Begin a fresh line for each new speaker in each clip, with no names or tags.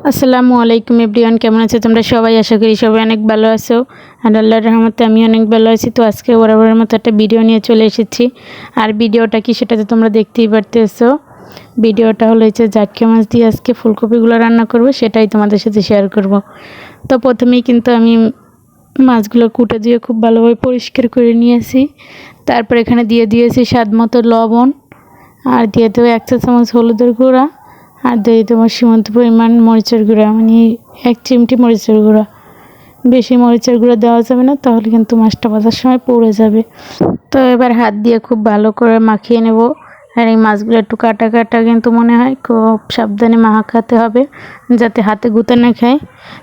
আসসালামু আলাইকুম এভরিওয়ান, কেমন আছো তোমরা সবাই? আশা করি সবাই অনেক ভালো আছো। আর আল্লাহর রহমতে আমি অনেক ভালো আছি। তো আজকে বরাবরের মতো একটা ভিডিও নিয়ে চলে এসেছি। আর ভিডিওটা কি সেটা তো তোমরা দেখতেই পারতেছো। ভিডিওটা হলো জাটকা মাছ দিয়ে আজকে ফুলকপিগুলো রান্না করব, সেটাই তোমাদের সাথে শেয়ার করব। তো প্রথমেই কিন্তু আমি মাছগুলো কুটে দিয়ে খুব ভালোভাবে পরিষ্কার করে নিয়েছি। তারপর এখানে দিয়ে দিয়েছি স্বাদ মতো লবণ, আর দিয়ে দেবো 1 চা চামচ হলুদের গুঁড়া, আর দিয়ে দেবো সীমিত পরিমাণ মরিচের গুঁড়া, মানে 1 চিমটি মরিচের গুঁড়া। বেশি মরিচের গুঁড়া দেওয়া যাবে না, তাহলে কিন্তু মাছটা ভাজার সময় পুড়ে যাবে। তো এবার হাত দিয়ে খুব ভালো করে মাখিয়ে নেব। আর এই মাছগুলো একটু কাটা কাটা কিন্তু মনে হয়, খুব সাবধানে মাখাতে হবে যাতে হাতে গুঁতে না খায়।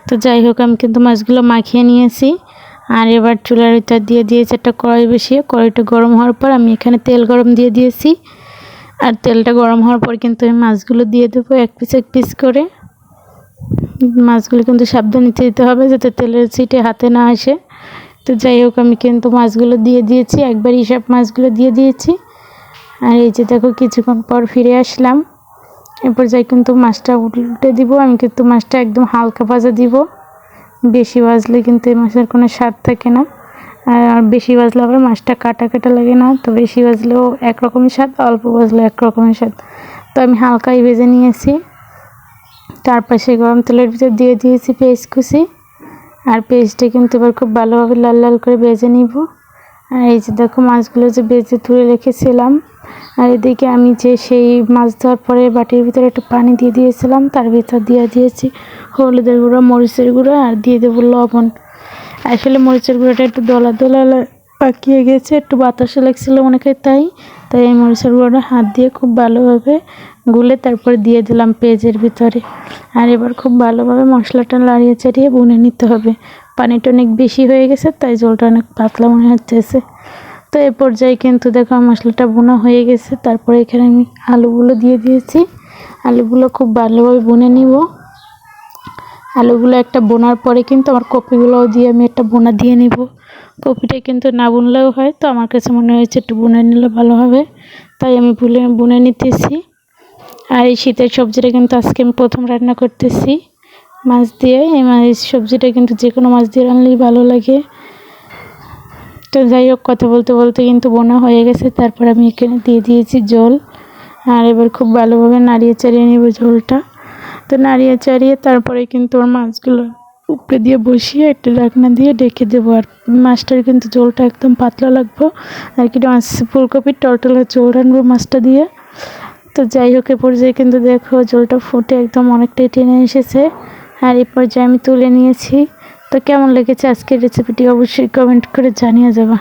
তো যাই হোক, আমি কিন্তু মাছগুলো মাখিয়ে নিয়েছি। আর এবার চুলার ভিতর দিয়ে দিয়েছি একটা কড়াই বসিয়ে। কড়াইটা গরম হওয়ার পর আমি এখানে তেল গরম দিয়ে দিয়েছি। আর তেলটা গরম হওয়ার পর কিন্তু আমি মাছগুলো দিয়ে দেবো এক পিস করে। মাছগুলো কিন্তু সাবধানে দিতে হবে যাতে তেলের ছিটে হাতে না আসে। তো যাই হোক, আমি কিন্তু মাছগুলো দিয়ে দিয়েছি, একবারই সব মাছগুলো দিয়ে দিয়েছি। আর এই যে দেখো, কিছুক্ষণ পর ফিরে আসলাম। এরপর যাই কিন্তু মাছটা উল্টে দিব। আমি কিন্তু মাছটা একদম হালকা ভাজা দিব। বেশি ভাজলে কিন্তু এই মাছের কোনো স্বাদ থাকে না। আর বেশি ভাজলে আবার মাছটা কাটা কাটা লাগে না। তো বেশি ভাজলেও একরকমের স্বাদ, অল্প ভাজলেও একরকমের স্বাদ। তো আমি হালকাই ভেজে নিয়েছি। তারপর সেই গরম তেলের ভিতর দিয়ে দিয়েছি পেঁয়াজ কুচি। আর পেঁয়াজটা কিন্তু এবার খুব ভালোভাবে লাল লাল করে ভেজে নিব। আর এই যে দেখো, মাছগুলো যে ভেজে তুলে রেখেছিলাম। আর এদিকে আমি যে সেই মাছ ধোয়ার পরে বাটির ভিতরে একটু পানি দিয়ে দিয়েছিলাম, তার ভিতর দিয়ে দিয়েছি হলুদের গুঁড়ো, মরিচের গুঁড়ো, আর দিয়ে দেবো লবণ। আসলে মরিচের গুঁড়োটা একটু দলা দলা পাকিয়ে গেছে, একটু বাতাসে লাগছিলো মনে হয়, তাই এই মরিচের গুঁড়োটা হাত দিয়ে খুব ভালোভাবে গুলে তারপর দিয়ে দিলাম পেঁয়াজের ভিতরে। আর এবার খুব ভালোভাবে মশলাটা নাড়িয়ে চাড়িয়ে ভুনে নিতে হবে। পানিটা অনেক বেশি হয়ে গেছে, তাই ঝোলটা অনেক পাতলা মনে হচ্ছে। তো এই পর্যায়ে কিন্তু দেখো মশলাটা ভুনা হয়ে গেছে। তারপরে এখানে আমি আলুগুলো দিয়ে দিয়েছি। আলুগুলো খুব ভালোভাবে ভুনে নিব। আলুগুলো একটা বোনার পরে কিন্তু আমার কপিগুলোও দিয়ে আমি একটা বোনা দিয়ে নিব। কপিটা কিন্তু না বুনলেও হয়, তো আমার কাছে মনে হয়েছে একটু বুনে নিলে ভালো হবে, তাই আমি বুনে নিতেছি। আর এই শীতের সবজিটা কিন্তু আজকে আমি প্রথম রান্না করতেছি মাছ দিয়ে। এই সবজিটা কিন্তু যে কোনো মাছ দিয়ে রান্নলেই ভালো লাগে। তো যাই হোক, কথা বলতে বলতে কিন্তু বোনা হয়ে গেছে। তারপর আমি এখানে দিয়ে দিয়েছি জল। আর এবার খুব ভালোভাবে নাড়িয়ে চাড়িয়ে নেব ঝোলটা। তো নাড়িয়ে চাড়িয়ে তারপরে কিন্তু ওর মাছগুলো উপরে দিয়ে বসিয়ে একটা ঢাকনা দিয়ে ঢেকে দেবো। আর মাছটার কিন্তু ঝোলটা একদম পাতলা লাগবো। আর কি মাছ ফুলকপির টলটলা ঝোল রানবো মাছটা দিয়ে। তো যাই হোক, এ পর্যায়ে কিন্তু দেখো ঝোলটা ফুটে একদম অনেকটাই টেনে এসেছে। আর এই পর্যায়ে আমি তুলে নিয়েছি। তো কেমন লেগেছে আজকের রেসিপিটি অবশ্যই কমেন্ট করে জানিয়ে যাবা।